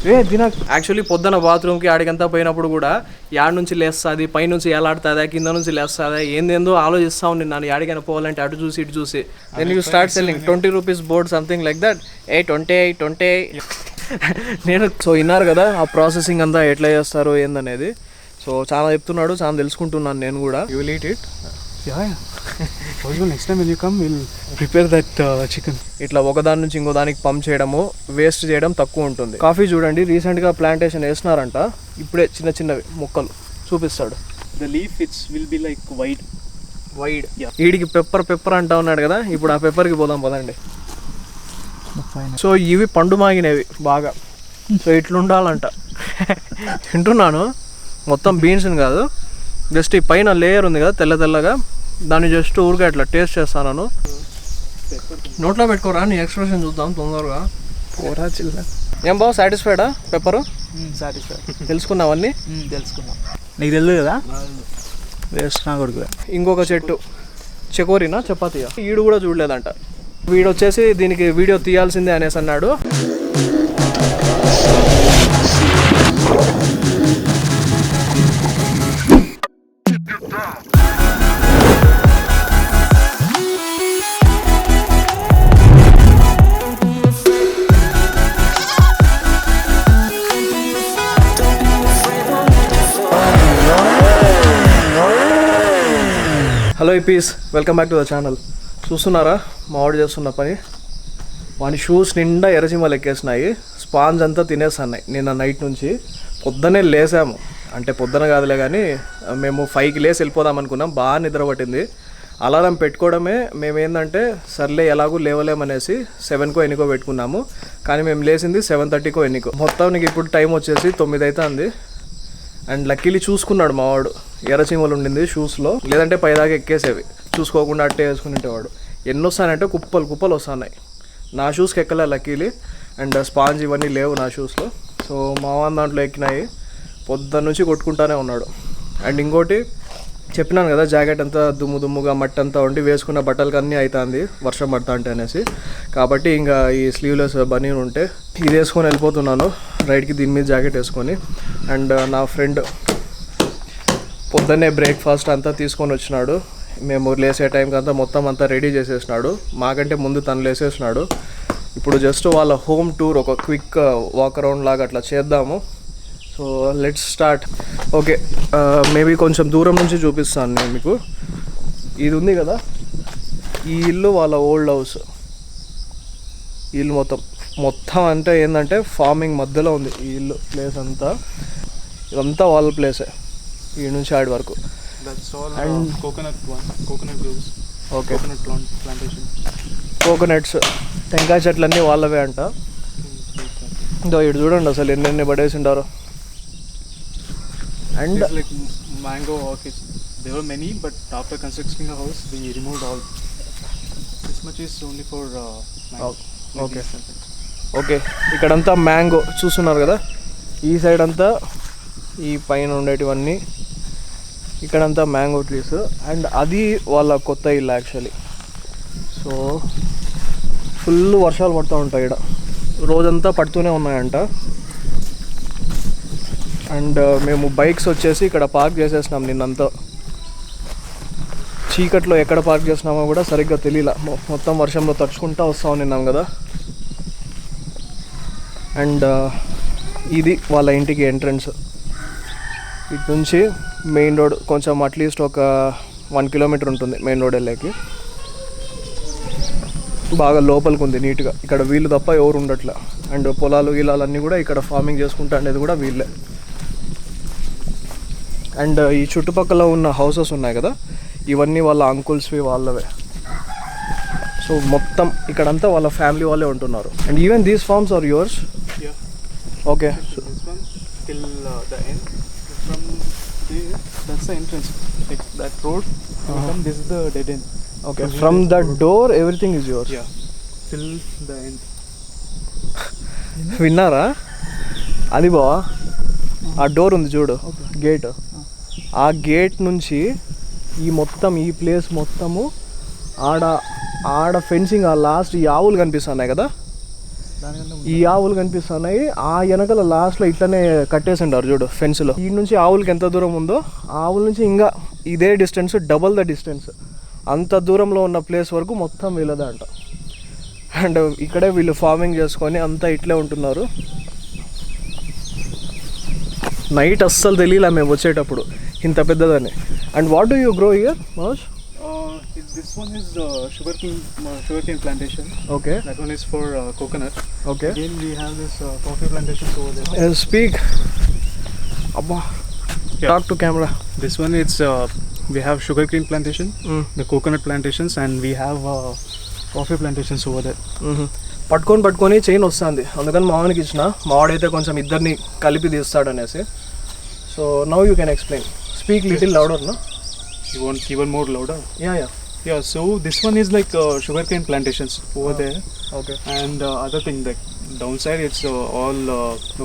Actually పొద్దున బాత్రూమ్కి ఆడికంతా పోయినప్పుడు కూడా యాడ్ నుంచి లేస్తుంది, పైనుంచి ఎలాడుతుందా, కింద నుంచి లేస్తుందా, ఏందేందో ఆలోచిస్తా ఉంది నన్ను యాడికైనా పోవాలంటే అటు చూసి ఇటు చూసి. Then you start selling 20 rupees board something like that. 20 నేను సో విన్నారు కదా ఆ ప్రాసెసింగ్ అంతా ఎట్లా చేస్తారు ఏందనేది. సో చాలా చెప్తున్నాడు, చాలా తెలుసుకుంటున్నాను నేను కూడా. You will eat it? Next time when you come we'll prepare that chicken. ఇట్లా ఒకదాని నుంచి ఇంకో దానికి పంప్ చేయడము, వేస్ట్ చేయడం తక్కువ ఉంటుంది. కాఫీ చూడండి రీసెంట్గా ప్లాంటేషన్ వేసినారంట, ఇప్పుడే చిన్న చిన్నవి మొక్కలు చూపిస్తాడు. The leaf will be like wide. వీడికి పెప్పర్ అంటా ఉన్నాడు కదా, ఇప్పుడు ఆ పెప్పర్కి పోదాం పదండి. సో ఇవి పండు మాగినవి బాగా, సో ఇట్లుండాలంట. తింటున్నాను మొత్తం బీన్స్ని కాదు, జస్ట్ ఈ పైన లేయర్ ఉంది కదా తెల్లగా, దాన్ని జస్ట్ ఊరికే అట్లా టేస్ట్ చేస్తాను. నోట్లో పెట్టుకోరా, నీ ఎక్స్ప్రెషన్ చూద్దాం తొందరగా. పోరా చిల్ల. ఏం బావ సాటిస్ఫైడా పెప్పరు? సాటిస్ఫైడ్. తెలుసుకున్నావన్నీ? తెలుసుకున్నా. నీకు తెలియదు కదా వేస్ట్ నా కొడుకు. ఇంకొక చెట్టు చకోరీనా చపాతీయా, వీడు కూడా చూడలేదంట. వీడు వచ్చేసి దీనికి వీడియో తీయాల్సిందే అనేసి అన్నాడు. Hello peace, welcome back to the channel. చూస్తున్నారా మా వాడు చేస్తున్న పని? వాని షూస్ నిండా ఎర్రచీమలు ఎక్కేసినాయి, స్పాంజ్ అంతా తినేస్తున్నాయి. నిన్న నైట్ నుంచి పొద్దునే లేసాము, అంటే పొద్దున కాదులే కానీ మేము 5కి లేసి వెళ్ళిపోదాం అనుకున్నాం. బాగా నిద్ర పట్టింది. అలారం పెట్టుకోవడమే మేమేందంటే సర్లే ఎలాగూ లేవలేమనేసి 7కో ఎన్నికో పెట్టుకున్నాము. కానీ మేము లేచింది 7:30కో ఎన్నికో. మొత్తానికి ఇప్పుడు టైం వచ్చేసి 9 అవుతుంది. అండ్ లక్కీలీ చూసుకున్నాడు మావాడు, ఎర్రచీమలు ఉండింది షూస్లో, లేదంటే పైదాకా ఎక్కేసేవి. చూసుకోకుండా అట్టే వేసుకునేవాడు. ఎన్ని వస్తానంటే కుప్పలు వస్తున్నాయి. నా షూస్కి ఎక్కలే లక్కీలీ, అండ్ స్పాంజ్ ఇవన్నీ లేవు నా షూస్లో. సో మావాన్ దాంట్లో ఎక్కినాయి. పొద్దున్న నుంచి కొట్టుకుంటానే ఉన్నాడు. అండ్ ఇంకోటి చెప్పినాను కదా, జాకెట్ అంతా దుమ్ముగా మట్టి అంతా ఉండి వేసుకున్న బట్టలకి అన్నీ అవుతుంది వర్షం పడతా అంటే అనేసి. కాబట్టి ఇంకా ఈ స్లీవ్లెస్ బనీన్ ఉంటే ఇది వేసుకొని వెళ్ళిపోతున్నాను రైడ్కి, దీని మీద జాకెట్ వేసుకొని. అండ్ నా ఫ్రెండ్ పొద్దున్నే బ్రేక్ఫాస్ట్ అంతా తీసుకొని వచ్చినాడు. మేము లేసే టైంకి అంతా మొత్తం అంతా రెడీ చేసేసినాడు. మాకంటే ముందు తను లేసేసినాడు. ఇప్పుడు జస్ట్ వాళ్ళ హోమ్ టూర్, ఒక క్విక్ వాక్ అరౌండ్ లాగా అట్లా చేద్దాము. So let's start. Okay, maybe కొంచెం దూరం నుంచి చూపిస్తాను నేను మీకు. ఇది ఉంది కదా, ఈ ఇల్లు వాళ్ళ ఓల్డ్ హౌస్. ఇల్లు మొత్తం అంటే ఏంటంటే ఫార్మింగ్ మధ్యలో ఉంది ఈ ఇల్లు. ప్లేస్ అంతా ఇదంతా వాళ్ళ ప్లేసే, ఈ నుంచి ఆడి వరకు. And coconut groves. Okay, plantation, coconuts, టెంకాయ చెట్లన్నీ వాళ్ళవే అంట. ఇంకా ఇటు చూడండి అసలు ఎన్ని పడేసి ఉంటారో. And like mango orchids, there were many, but after constructing a house we removed all. This much is only for mango. Okay ఇక్కడంతా మ్యాంగో చూస్తున్నారు కదా, ఈ సైడ్ అంతా ఈ పైన ఉండేటివన్నీ ఇక్కడంతా మ్యాంగో ట్రీస్. అండ్ అది వాళ్ళ కొత్త ఇల్లు యాక్చువల్లీ. సో ఫుల్ వర్షాలు పడుతూ ఉంటాయి ఇక్కడ, రోజంతా పడుతూనే ఉన్నాయంట. అండ్ మేము బైక్స్ వచ్చేసి ఇక్కడ పార్క్ చేసేసినాం నిన్నంతా. చీకట్లో ఎక్కడ పార్క్ చేసినామో కూడా సరిగ్గా తెలియలా, మొత్తం వర్షంలో తడుచుకుంటూ వస్తూ ఉన్నాం కదా. అండ్ ఇది వాళ్ళ ఇంటికి ఎంట్రన్స్. ఇటు నుంచి మెయిన్ రోడ్ కొంచెం అట్లీస్ట్ ఒక 1 కిలోమీటర్ ఉంటుంది మెయిన్ రోడ్ వెళ్ళేకి. బాగా లోపలికి ఉంది నీట్గా. ఇక్కడ వీళ్ళు తప్ప ఎవరు ఉండట్లే. అండ్ పొలాలు గిలాలన్నీ కూడా ఇక్కడ ఫార్మింగ్ చేసుకుంటా అనేది కూడా వీళ్ళే. అండ్ ఈ చుట్టుపక్కల ఉన్న హౌసెస్ ఉన్నాయి కదా, ఇవన్నీ వాళ్ళ అంకుల్స్వి, వాళ్ళవే. సో మొత్తం ఇక్కడంతా వాళ్ళ ఫ్యామిలీ వాళ్ళే ఉంటున్నారు. And even these farms are yours? Okay, this one till the end. From there, that's the entrance. Like that road, this is the dead end. Okay, from the door everything is yours? Yeah, till the end. విన్నారా? అది బావా, ఆ door ఉంది చూడు, gate. ఆ gate నుంచి ఈ place మొత్తము ఆడ ఫెన్సింగ్, ఆ లాస్ట్ ఈ ఆవులు కనిపిస్తున్నాయి కదా, ఈ ఆవులు కనిపిస్తున్నాయి, ఆ వెనకాల లాస్ట్లో ఇట్లనే కట్టేసిండారు చూడు ఫెన్స్లో. ఈ నుంచి ఆవులకి ఎంత దూరం ఉందో ఆవుల నుంచి ఇంకా ఇదే డిస్టెన్స్, డబల్ ద డిస్టెన్స్. అంత దూరంలో ఉన్న ప్లేస్ వరకు మొత్తం వీళ్ళదే అంట. అండ్ ఇక్కడే వీళ్ళు ఫార్మింగ్ చేసుకొని అంతా ఇట్లే ఉంటున్నారు. నైట్ అస్సలు తెలియలే మేము వచ్చేటప్పుడు ఇంత పెద్దదని. And what do you grow here Manoj? This one is sugarcane plantation. Okay. That one is for coconut. Okay. Again we have this coffee plantations over there. Speak. Abba. Yeah. Talk to camera. This one it's we have sugarcane plantation, the coconut plantations, and we have coffee plantations over there. పట్టుకొని chain వస్తుంది, అందుకని మావానికి ఇచ్చిన. మావాడైతే కొంచెం ఇద్దరిని కలిపి తీస్తాడు అనేసి. So now you can explain. Speak little louder, no? You want even more louder? Yeah. Yeah, so this one is like sugarcane plantations over there. Okay. And other thing, like downside it's all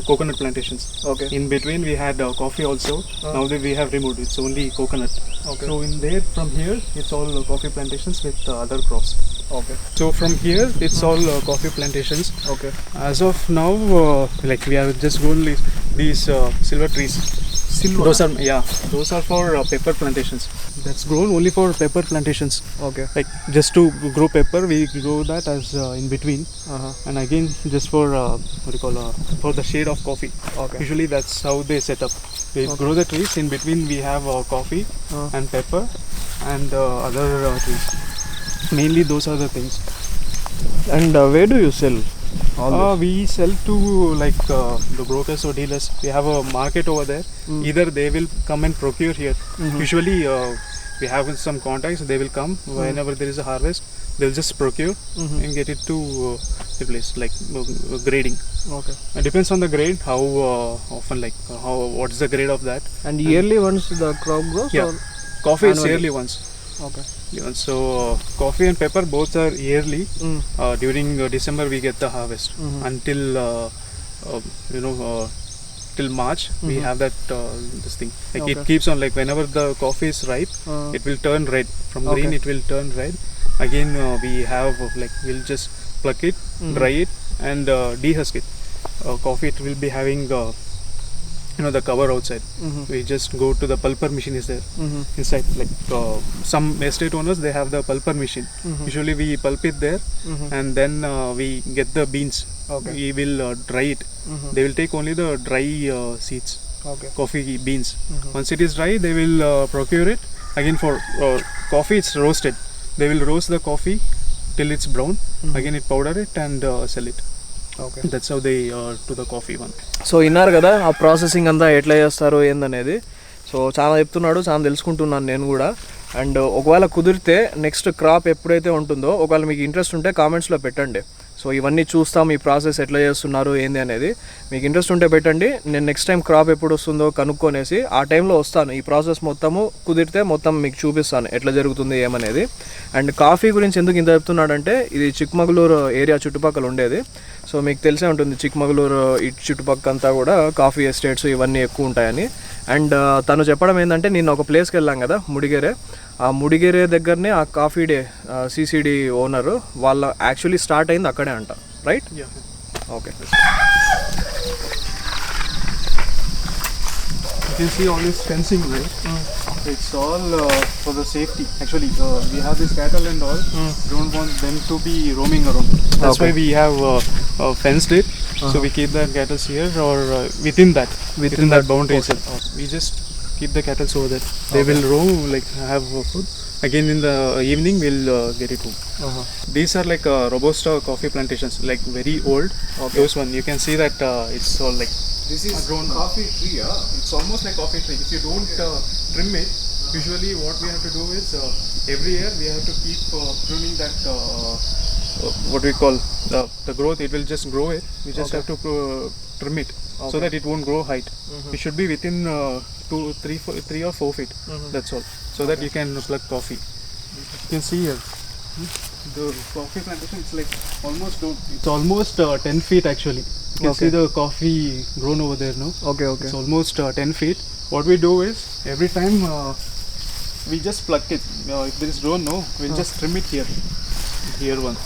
coconut plantations. Okay. In between we had coffee also. Now that we have removed, it's only coconut. Okay. So in there, from here it's all coffee plantations with other crops. Okay. So from here it's all coffee plantations. Okay. As of now, like we have just grown these silver trees. Silver? Those are for pepper plantations. That's grown only for pepper plantations. Okay. Like just to grow pepper, we grow that as in between. And again just for for the shade of coffee. Okay. Usually that's how they set up. We grow the trees, in between we have coffee and pepper and other trees. Mainly those are the things. And where do you sell all this? We sell to like the brokers or dealers. We have a market over there. Either they will come and procure here. Usually we have some contacts. They will come whenever there is a harvest. They'll just procure and get it to the place, like grading. Okay. It depends on the grade, how often, like what's the grade of that. And yearly once the crop grows? Yeah. Or Coffee is annually? yearly once. Okay. Yeah, so coffee and pepper both are yearly. During December we get the harvest. Until till March we have that this thing. Like it keeps on, like whenever the coffee is ripe, it will turn red. From green it will turn red. Again we have like we'll just pluck it, dry it, and dehusk it. Coffee it will be having the cover outside. We just go to the pulper machine is there inside. Like some estate owners, they have the pulper machine. Usually we pulp it there, and then we get the beans. Okay. We will dry it. They will take only the dry seeds, Okay. coffee beans. Once it is dry, they will procure it. Again for coffee, it's roasted. They will roast the coffee till it's brown. Again it powder it and sell it. Okay. That's how they do the coffee one. So విన్నారు కదా ఆ processing అంతా ఎట్లా చేస్తారో ఏందనేది. So చాలా చెప్తున్నాడు, చాలా తెలుసుకుంటున్నాను నేను కూడా. అండ్ ఒకవేళ కుదిరితే నెక్స్ట్ క్రాప్ ఎప్పుడైతే ఉంటుందో, ఒకవేళ మీకు ఇంట్రెస్ట్ ఉంటే కామెంట్స్లో పెట్టండి. సో ఇవన్నీ చూస్తాం, ఈ ప్రాసెస్ ఎట్లా చేస్తున్నారు ఏంది అనేది. మీకు ఇంట్రెస్ట్ ఉంటే పెట్టండి. నేను నెక్స్ట్ టైం క్రాప్ ఎప్పుడు వస్తుందో కనుక్కొనేసి ఆ టైంలో వస్తాను. ఈ ప్రాసెస్ మొత్తము కుదిరితే మొత్తం మీకు చూపిస్తాను ఎట్లా జరుగుతుంది ఏమనేది. అండ్ కాఫీ గురించి ఎందుకు ఇంత చెప్తున్నాడంటే, ఇది చిక్మగళూరు ఏరియా చుట్టుపక్కల ఉండేది. సో మీకు తెలిసే ఉంటుంది చిక్మగళూరు ఇటు చుట్టుపక్కల అంతా కూడా కాఫీ ఎస్టేట్స్ ఇవన్నీ ఎక్కువ ఉంటాయని. అండ్ తను చెప్పడం ఏంటంటే, నిన్న ఒక ప్లేస్కి వెళ్ళాం కదా ముడిగేరే, ఆ ముడిగేరే దగ్గరనే ఆ కాఫీ డే సిసిడి ఓనరు వాళ్ళ యాక్చువల్లీ స్టార్ట్ అయింది అక్కడే అంట, right? Okay. You can see all this fencing, right? It's all for the safety. Actually, we have this cattle and all. Don't want them to be roaming around. That's why we have fenced it. So we keep the cattle here or within that boundary itself. We just keep the cattle over there. They will roam, like have food. Again in the evening we'll get it home. These are like Robusta coffee plantations, like very old. Those one you can see that it's all like This is grown coffee tree, It's almost like coffee tree. If you don't trim it, usually what we have to do is every year we have to keep pruning that what we call the growth. It will just grow it. We just have to trim it so that it won't grow height. It should be within 3 or 4 feet. That's all. So that you can pluck coffee. You can see here. The coffee plantation, it's like almost 10 feet actually. You can see the coffee grown over there, no? Okay. It's almost 10 feet. What we do is, every time we just pluck it. If there is grown, no, we'll just trim it here one.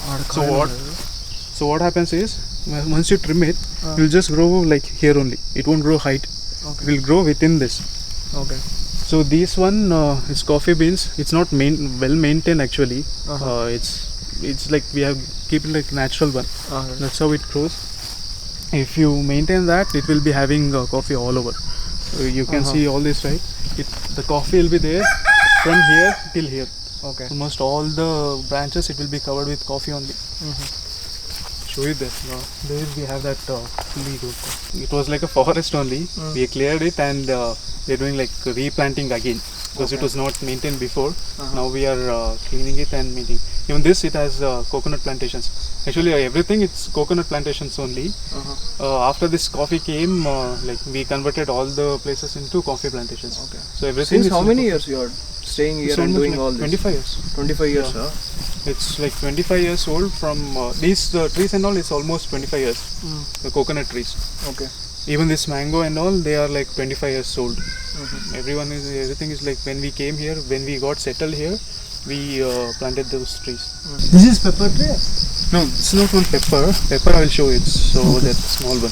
So what happens is, once you trim it, it will just grow like here only. It won't grow height. Okay. It will grow within this. Okay. So this one is coffee beans. It's not well maintained actually. It's like we have keep it like natural one. That's how it grows. If you maintain that, it will be having coffee all over. You can see all this, right? The coffee will be there from here till here. Okay. Almost all the branches, it will be covered with coffee only. Show you this. There we have that fully good. It was like a forest only. We cleared it and we're doing like replanting again because it was not maintained before. Now we are cleaning it and maintaining. Even this, it has coconut plantations. Actually, everything it's coconut plantations only. After this coffee came, like we converted all the places into coffee plantations. Okay. So everything. Since is how many years you are staying here It's and almost doing like all this? 25 years. 25 years, Yeah. huh? It's like 25 years old from these trees and all. It's almost 25 years. The coconut trees. Okay. Even this mango and all, they are like 25 years old. Everything is like when we came here, when we got settled here, we planted those trees. This is pepper tree? No, it's not one pepper. Pepper I will show you. It's so that small one.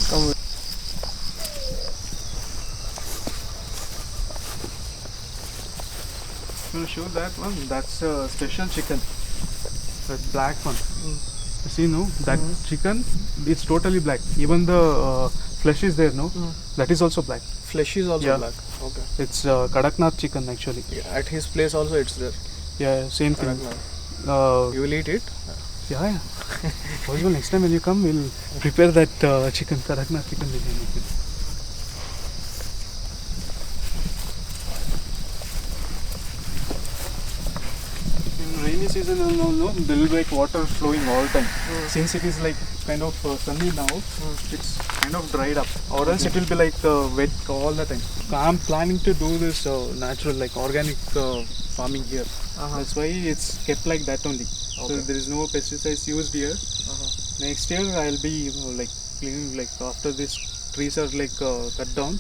I'm going to show that one. That's a special chicken. That black one. See, no, that chicken, it's totally black. Even the flesh is there, no? That is also black. Flesh is also Yeah. black. Okay. It's Kadaknath chicken actually. At his place also it's there. Yeah, same thing. You will eat it? Yeah. Possible next time when you come, we'll prepare that chicken, Kadaknath chicken biryani. In rainy season, no, there will be like water flowing all time. Since it is like kind of sunny now, it's kind of dried up. Or else it will be like wet all the time. I'm planning to do this natural, like organic farming here. That's why it's kept like that only. So there is no pesticides used here. Next year I'll be like cleaning, like after these trees are like cut down,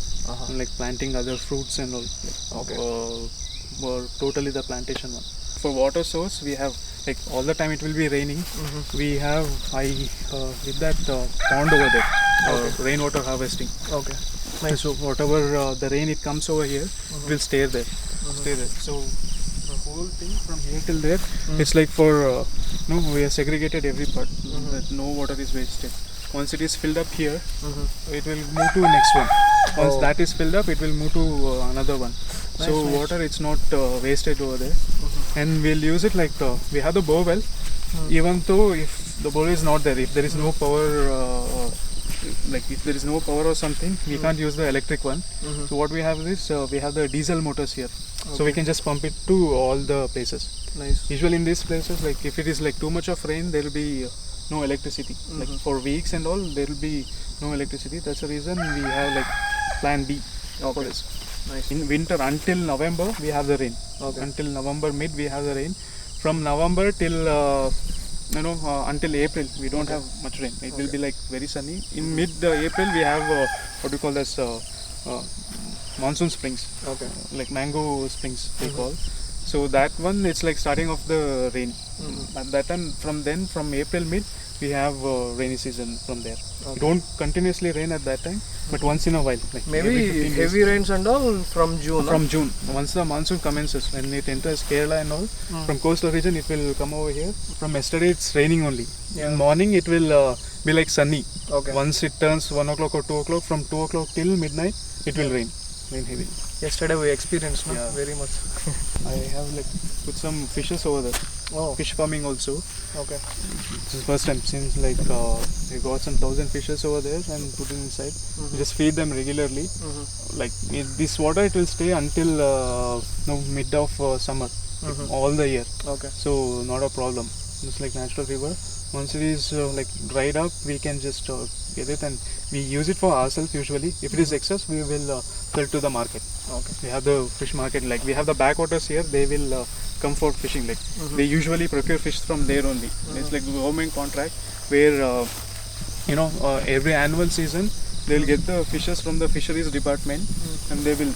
and like planting other fruits and all. Like, or totally the plantation one. For water source, we have like all the time it will be raining. We have with that pond over there, rainwater harvesting. Okay. So whatever the rain it comes over here, it will stay there. Stay there. So the whole thing from here till there, it's like for no, we have segregated every part that no water is wasted. Once it is filled up here, it will move to next one. Once that is filled up, it will move to another one. So water, it's not wasted over there, and we'll use it like we have the bore well. Even though if the bore is not there, if there is no power, like if there is no power or something, we can't use the electric one. So what we have is we have the diesel motors here, so we can just pump it to all the places. Nice. Usually in these places, like if it is like too much of rain, there will be no electricity. Like for weeks and all, there will be no electricity. That's the reason we have like plan B for this. Nice. In winter until November we have the rain. Until November mid we have the rain. From November till until April we don't have much rain. It will be like very sunny. In mid April we have what we call as monsoon springs. Like mango springs they call. So that one, it's like starting off the rain. At that time, from April mid, we have rainy season from there. Don't continuously rain at that time, but once in a while. Like every Maybe 15 days. heavy rains and all from June. From June. Once the monsoon commences, when it enters Kerala and all, from coastal region it will come over here. From yesterday it's raining only. In morning it will be like sunny. Once it turns 1 o'clock or 2 o'clock, from 2 o'clock till midnight, it will rain heavy. Yesterday we experienced very much. I have like put some fishes over there. Fish farming also. This is first time since like we got some 1,000 fishes over there and put it inside. We just feed them regularly. Like this water, it will stay until mid of summer, all the year. So not a problem. It's like natural river. Once it is like dried up, we can just get it and we use it for ourselves usually. If it is excess, we will sell to the market. We have the fish market, like we have the backwaters here, they will come for fishing. Like they usually procure fish from there only. It's like government contract where every annual season they will get the fishes from the fisheries department and they will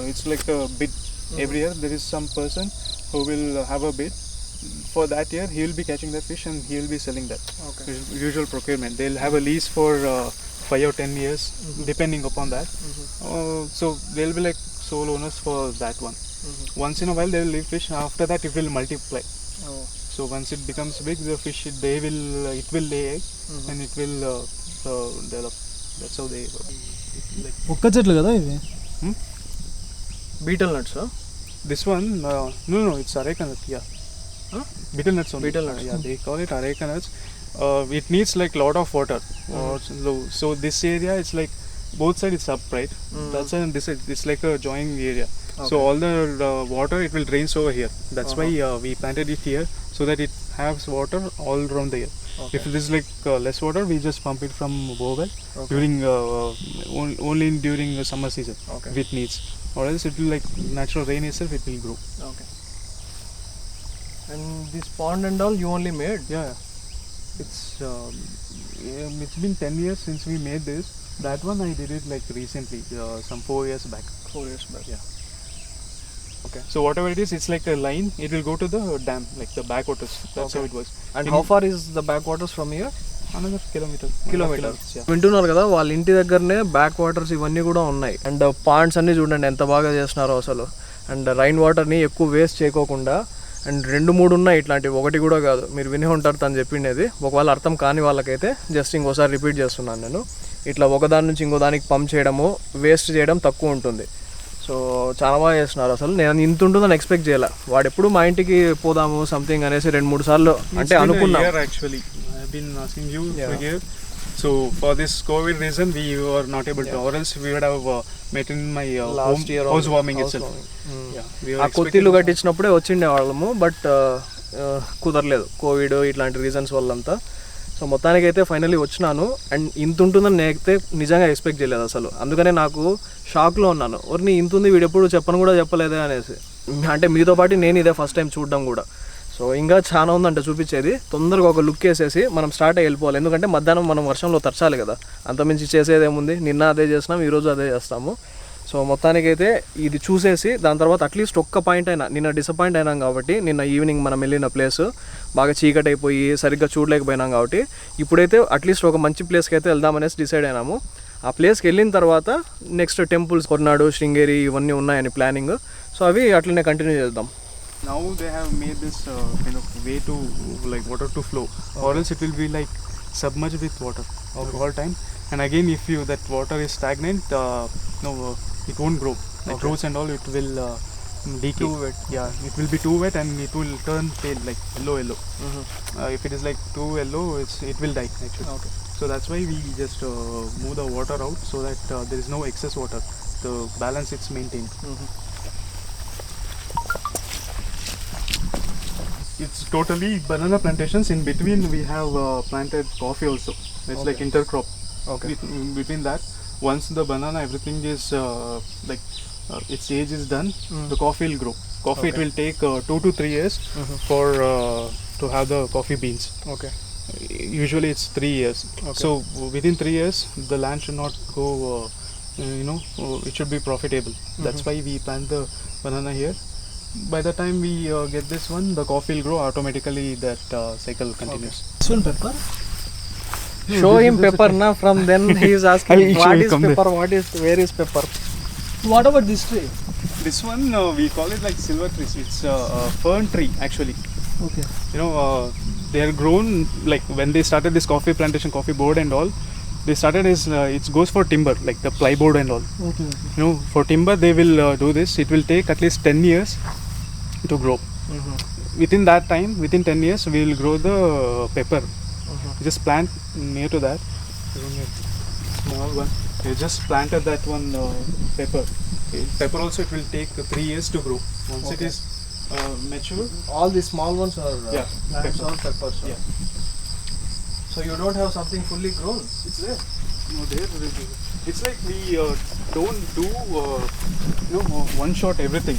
it's like a bid. Every year there is some person who will have a bid for that year he will be catching that fish and he will be selling that. Okay. Usual procurement. They'll have a lease for 5 or 10 years, depending upon that. So they'll be like sole owners for that one. Once in a while they will leave fish. After that it will multiply. Oh. So once it becomes big, the fish it will lay egg and it will develop. That's how they work. ఒక్క చెట్లు కదా ఇవి? Beetle nuts, huh? This one, no, it's areca nut. Yeah, beetle nuts only. Beetle nuts. Yeah, they call it areca nuts. It needs like lot of water. So this area it's like both sides it's upright. That side and this side it's like a joining area. So all the water it will drains over here. That's why we planted it here so that it has water all around the year. If it is like less water, we just pump it from borewell during only during the summer season if it needs. Or else it will like natural rain itself it will grow. Okay. And this pond and all you only made? Yeah. It's been 10 years since we made this. That one I did it like recently, some 4 years back. 4 years back. Yeah. Okay. So whatever it is, it's like a line. It will go to the dam, like the backwaters. That's how it was. And how far is the backwaters from here? Another kilometer. Yeah. వింటున్నారు కదా, వాళ్ళ ఇంటి దగ్గరనే back waters ఇవన్నీ కూడా ఉన్నాయి. And Pond's అన్ని చూడండి ఎంత బాగా చేస్తున్నారో అసలు. అండ్ రైన్ వాటర్ని ఎక్కువ వేస్ట్ చేయకోకుండా, అండ్ 2-3 ఉన్నాయి ఇట్లాంటివి, ఒకటి కూడా కాదు. మీరు విని ఉంటారు తను చెప్పిండేది. ఒకవేళ అర్థం కాని వాళ్ళకైతే జస్ట్ ఇంకోసారి రిపీట్ చేస్తున్నాను నేను. ఇట్లా ఒకదాని నుంచి ఇంకో దానికి పంప్ చేయడము, వేస్ట్ చేయడం తక్కువ ఉంటుంది. సో చాలా బాగా చేస్తున్నారు అసలు. నేను ఇంత ఉంటుందని ఎక్స్పెక్ట్ చేయాలి. వాడు ఎప్పుడు మా ఇంటికి పోదాము సంథింగ్ అనేసి 2-3 సార్లు అంటే అనుకున్నాం. Actually, I've been asking you for here. So for this COVID reason, we were not able to, or else we would have met in my Last year house warming itself. Yeah, we were ఆ కొత్తిల్లు కట్టించినప్పుడే వచ్చిండే వాళ్ళము, but కుదరలేదు Covid ఇట్లాంటి reasons వల్లంతా. So మొత్తానికైతే finally వచ్చినాను. And ఇంత ఉంటుందని నేనైతే నిజంగా ఎక్స్పెక్ట్ చేయలేదు అసలు. అందుకనే నాకు షాక్లో ఉన్నాను. ఎవరిని ఇంత ఉంది వీడు ఎప్పుడు చెప్పను కూడా చెప్పలేదే అనేసి. అంటే మీతో పాటు నేను ఇదే ఫస్ట్ టైం చూడడం కూడా. సో ఇంకా చాలా ఉందంటే చూపించేది. తొందరగా ఒక లుక్ వేసేసి మనం స్టార్ట్ అయ్యి వెళ్ళిపోవాలి. ఎందుకంటే మధ్యాహ్నం మనం వర్షంలో తరచాలి కదా, అంతమించి చేసేదేముంది. నిన్న అదే చేసినాం, ఈరోజు అదే చేస్తాము. సో మొత్తానికైతే ఇది చూసేసి దాని తర్వాత అట్లీస్ట్ ఒక్క పాయింట్ అయినా, నిన్న డిసప్పాయింట్ అయినాం కాబట్టి, నిన్న ఈవినింగ్ మనం వెళ్ళిన ప్లేస్ బాగా చీకటి అయిపోయి సరిగ్గా చూడలేకపోయినాం కాబట్టి, ఇప్పుడైతే అట్లీస్ట్ ఒక మంచి ప్లేస్కి అయితే వెళ్దామనేసి డిసైడ్ అయినాము. ఆ ప్లేస్కి వెళ్ళిన తర్వాత నెక్స్ట్ టెంపుల్స్, కొర్నాడు, శృంగేరి ఇవన్నీ ఉన్నాయని ప్లానింగ్. సో అవి అట్లనే కంటిన్యూ చేద్దాం. Now they have made this kind of way to like water to flow, or else it will be like submerged with water all time. And again, if you that water is stagnant, it won't grow. Like roots and all, it will decay. Too wet. Yeah, it will be too wet and it will turn pale, like yellow. If it is like too yellow, it will die actually. Okay. So that's why we just move the water out so that there is no excess water. The balance it's maintained. It's totally banana plantations. In between we have planted coffee also. It's like intercrop. Okay. Between that, once the banana everything is its age is done, the coffee will grow. Coffee it will take 2 to 3 years for to have the coffee beans. Okay. Usually it's 3 years. So within 3 years the land should not go. It should be profitable. That's why we plant the banana here. By the time we get this one, the coffee will grow automatically. That cycle continues. This one pepper? Show him pepper na. From then he is asking I'll show what you, is come pepper, where is pepper. What about this tree? This one we call it like silver trees. It's a fern tree actually. Okay. They are grown like when they started this coffee plantation, coffee board and all. They started as it goes for timber, like the plyboard and all. Okay. For timber they will do this. It will take at least 10 years to grow. Within that time, within 10 years, we will grow the pepper. Just plant near to that. Small one. We just planted that one pepper. Pepper also it will take 3 years to grow. Once it is mature. All these small ones are plants pepper. or peppers. Yeah. So you don't have something fully grown. It's there. No, there. It's like we don't do one shot everything.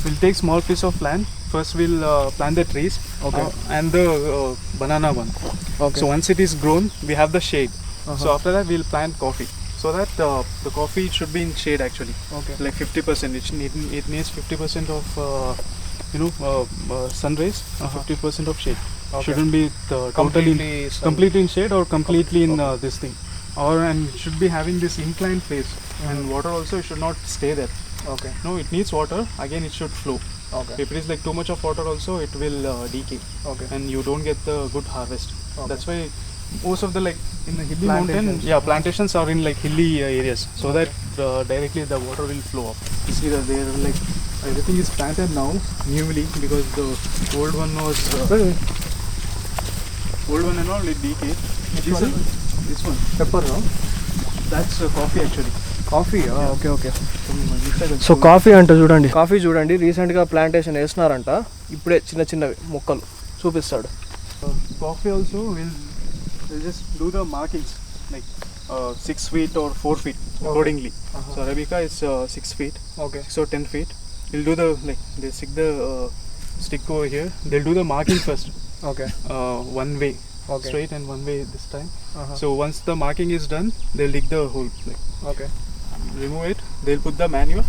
We'll take small piece of land. First we'll plant the trees. Okay. And the banana one. Okay. So once it is grown, we have the shade. So after that we'll plant coffee. so that the coffee should be in shade actually. Okay. Like 50%. It needs 50% of sun rays and 50% of shade. Okay. Shouldn't be completely in shade or completely in this thing. And should be having this inclined place. And water also should not stay there. Okay. No, it needs water. Again, it should flow. Okay. If it is like too much of water also, it will decay. Okay. And you don't get the good harvest. Okay. That's why most of the like in the hilly Plantations. mountain, plantations are in like hilly areas, so that directly the water will flow up. You see that there like everything is planted now newly because the old one was old one and all it decayed. This one, Pepper, no? that's coffee actually. Coffee okay okay So so coffee అంట చూడండి, coffee చూడండి రీసెంట్గా plantation వేసినారంట, ఇప్పుడే చిన్న చిన్నవి మొక్కలు చూపిస్తాడు. coffee also will just do the markings like 6 feet or 4 feet accordingly. So Arabica is 6 feet, okay. so 10 feet. We'll do the like they stick the stick over here. They'll do the marking first, okay. one way, Okay. straight and one way this time. So once the marking is done, they'll dig the hole, like okay. remove it. They'll put the manure,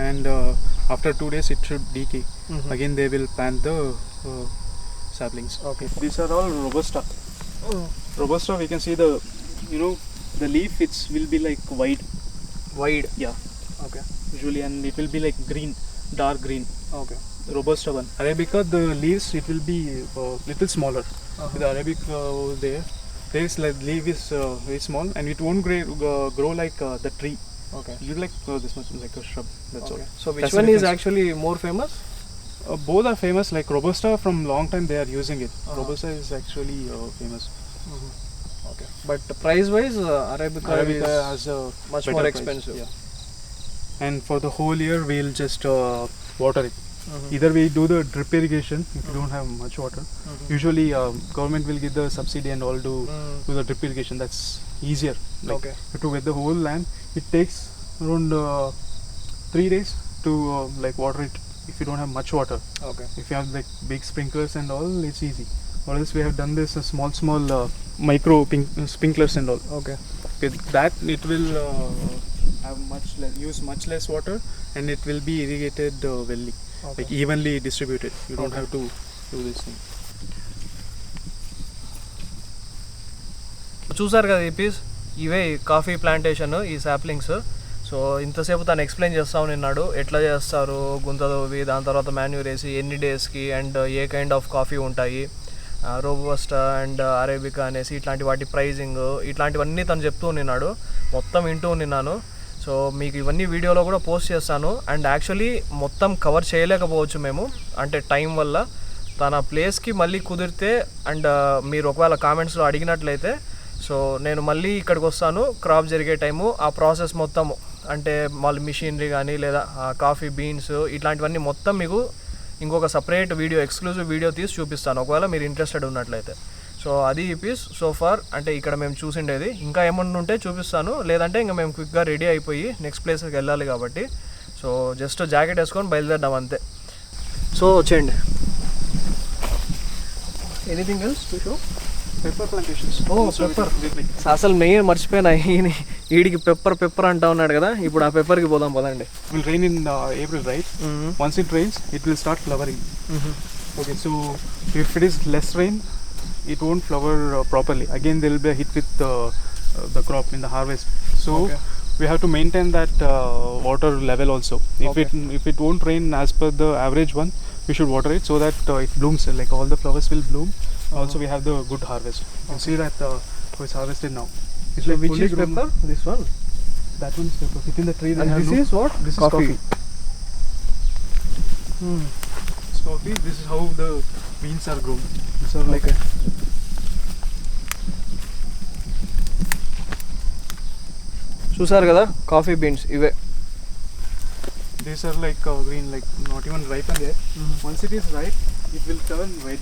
and after 2 days it should decay. Again they will plant the saplings. Okay. These are all robusta. Robusta, we can see the the leaf. It will be like wide. Wide. Yeah, okay. usually, and it will be like green, dark green. Okay. Robusta one. Arabica, the leaves it will be little smaller. The Arabica over there is like leaf is very small, and it won't grow like the tree. Okay. It will like this much like a shrub. That's all. So which That's the one is difference. Actually more famous? Both are famous. Like Robusta, from long time they are using it. Robusta is actually famous. Okay. But price wise arabica Arabica has a much better more price. expensive. Yeah. And for the whole year, we'll just water it. Either we do the drip irrigation if you don't have much water. Usually, government will give the subsidy and all do the drip irrigation. That's easier. Like, Okay. to get the whole land, it takes around 3 days to like water it. If you don't have much water, okay. if you have like big sprinklers and all, it's easy. Or else we have done this small micro sprinklers and all. Okay. Okay, that it will have use much less water, and it will be irrigated wellly, like evenly distributed. You don't have to do this thing. చూసారు కదా ఈ piece, ఇవే coffee plantation, ఈ saplings. So ఇంతసేపు తను explain చేస్తా ఉన్నాడు ఎట్లా చేస్తారు, గుంత తవ్వి దాని తర్వాత మాన్యూర్ వేసి ఎన్ని డేస్కి, and A kind of coffee ఉంటాయి, రోబస్టా అండ్ అరేబికా అనేసి ఇట్లాంటి వాటి ప్రైజింగ్, ఇట్లాంటివన్నీ తను చెప్తూ ఉన్నాడు. మొత్తం వింటూ ఉన్నాను. సో మీకు ఇవన్నీ వీడియోలో కూడా పోస్ట్ చేస్తాను. అండ్ యాక్చువల్లీ మొత్తం కవర్ చేయలేకపోవచ్చు మేము, అంటే టైం వల్ల. తన ప్లేస్కి మళ్ళీ కుదిరితే అండ్ మీరు ఒకవేళ కామెంట్స్లో అడిగినట్లయితే సో నేను మళ్ళీ ఇక్కడికి వస్తాను క్రాప్ జరిగే టైము, ఆ ప్రాసెస్ మొత్తం అంటే మళ్ళీ మిషనరీ కానీ లేదా కాఫీ బీన్స్ ఇట్లాంటివన్నీ మొత్తం మీకు ఇంకొక సపరేట్ వీడియో, ఎక్స్క్లూజివ్ వీడియో తీసి చూపిస్తాను ఒకవేళ మీరు ఇంట్రెస్టెడ్ ఉన్నట్లయితే. సో అది ఈ పీస్ సో ఫార్, అంటే ఇక్కడ మేము చూసిండేది. ఇంకా ఏమన్నా ఉంటే చూపిస్తాను, లేదంటే ఇంకా మేము క్విక్గా రెడీ అయిపోయి నెక్స్ట్ ప్లేస్కి వెళ్ళాలి కాబట్టి సో జస్ట్ జాకెట్ వేసుకొని బయలుదేరడం అంతే. సో వచ్చేయండి. Anything else to show? Pepper plantations. Pepper. అసలు మెయిన్ మర్చిపోయినా, వీడికి పెప్పర్ అంటా ఉన్నాడు కదా, ఇప్పుడు ఆ పెప్పర్కి పోదాం పదండి. Will rain in April, right? Once it rains, it will start flowering. Okay, so if it is less rain, it won't flower properly. Again, there will be a hit with the crop in the harvest. So we have to maintain that water level also. If it won't rain as per the average one, we should water it so that it blooms. Like all the flowers will bloom. Also, we have the good harvest. You can see that it's harvested now. It's like Which fully is grown. pepper? This one. That one is pepper. Within the tree, they And have this is what? This Coffee. is coffee. It's coffee. This is how the beans are grown. These are like చూసారు కదా coffee beans ఇవే. these are like green, like not even ripened yet. Once it is ripe, it will turn red.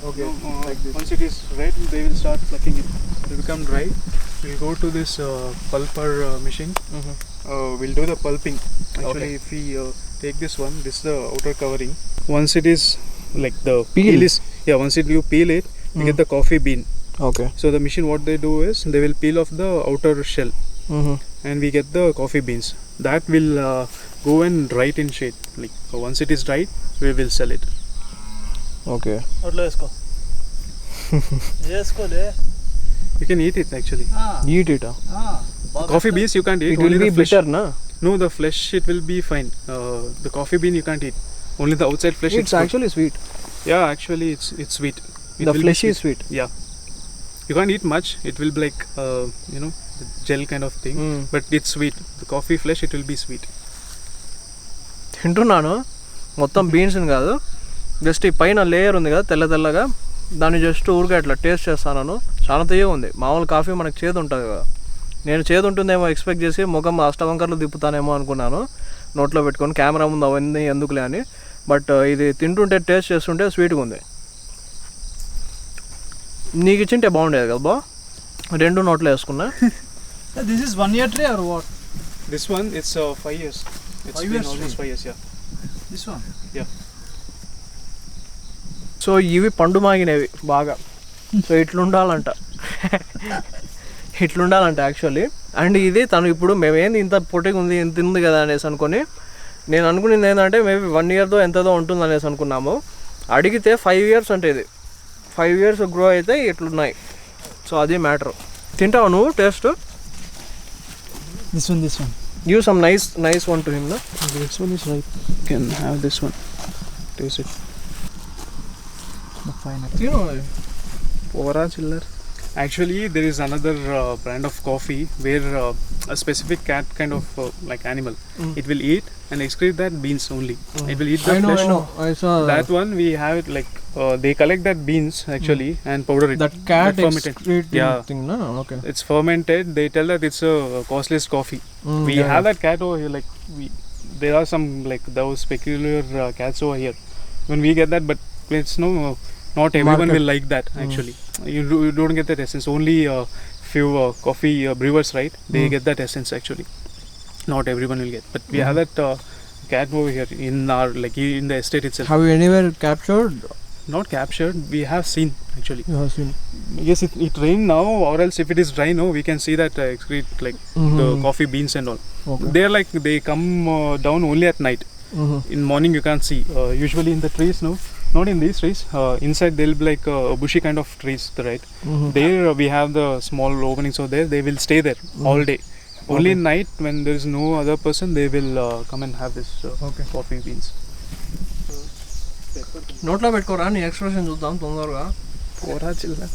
Okay, like this. Once it is red, they will start plucking it. It will become dry. We'll go to this pulper machine. We'll do the pulping. Actually, if we take this one, this is the outer covering. Once it is like the Peel is, once you peel it, you get the coffee bean. Okay. So the machine, what they do is they will peel off the outer shell. and we get the coffee beans. That will go and dry it in shade. Like once it is dried, we will sell it. Okay అట్లా వేసుకో వేసుకోలే You can eat it actually. Eat it Coffee beans you can't eat. It will Only be the flesh. Bitter నా No, the flesh it will be fine. The coffee bean you can't eat. Only the outside flesh. It's actually sweet Yeah, actually it's sweet. It the will be flesh sweet. Is sweet Yeah. You can't eat much. It will be like you know, gel kind of thing. But it's sweet. The coffee flesh it will be sweet. తింటున్నాను మొత్తం బీన్స్ని కాదు just ఈ పైన layer ఉంది కదా తెల్ల తెల్లగా దాన్ని జస్ట్ ఊరికే అట్లా టేస్ట్ చేస్తాను చాలా తీయగా ఉంది మామూలు కాఫీ మనకు చేదు ఉంటుంది కదా నేను చేదు ఉంటుందేమో ఎక్స్పెక్ట్ చేసి ముఖం అష్టవంకర్లు తిప్పుతానేమో అనుకున్నాను నోట్లో పెట్టుకొని కెమెరా ముందు అవన్నీ ఎందుకులే అని బట్ ఇది తింటుంటే టేస్ట్ చేస్తుంటే స్వీట్గా ఉంది నీకు ఇచ్చింటే బాగుండేది కదా బా రెండు నోట్లో వేసుకున్నా this is 1 year tree or what? This one it's 5 years. It's 5 been years almost tree. 5 years. Yeah. This one. Yeah. So ఇవి పండు మాగినవి బాగా సో ఇట్లుండాలంట ఇట్లుండాలంట యాక్చువల్లీ అండ్ ఇది తను ఇప్పుడు మేమేంది ఇంత పొట్టిగా ఉంది ఇంత ఉంది కదా అనేసి అనుకొని నేను అనుకునేది ఏంటంటే మేబీ 1 yearతో ఎంతదో ఉంటుంది అనేసి అనుకున్నాము అడిగితే 5 years అంటే ఇది 5 years గ్రో అయితే ఇట్లున్నాయి సో అది మ్యాటర్ తింటావు నువ్వు taste This one. Give some nice one to him నా This one is right. You can have this one. Taste it. The fine. ఓవరా చిల్లర్ Actually, there is another brand of coffee where a specific cat kind of like animal, it will eat and excrete that beans only. It will eat the flesh. I saw That one we have it like they collect that beans actually and powder it. that cat That fermented. excrete Yeah. thing na okay It's fermented. They tell that it's a costliest coffee. We yeah, have that cat over here. Like there are some like those peculiar cats over here. When we get that, but it's not everyone Market. will like that actually. You don't get that essence. Only few coffee brewers, right? They get that essence actually. Not everyone will get. But we have that cat over here in our like in the estate itself. have you anywhere captured Not captured. We have seen actually. you have seen Yes, it rained now, or else if it is dry now, we can see that excrete like the coffee beans and all. okay They're like they come down only at night. In morning you can't see. Usually in the trees, no, not in these trees. Inside there'll be like a bushy kind of trees, right? There we have the small openings over there. They will stay there all day. Only in night when there is no other person, they will come and have this Okay. coffee beans. నోట్లో పెట్టుకోరా నీ expression చూద్దాం తొందరగా Pora chilla.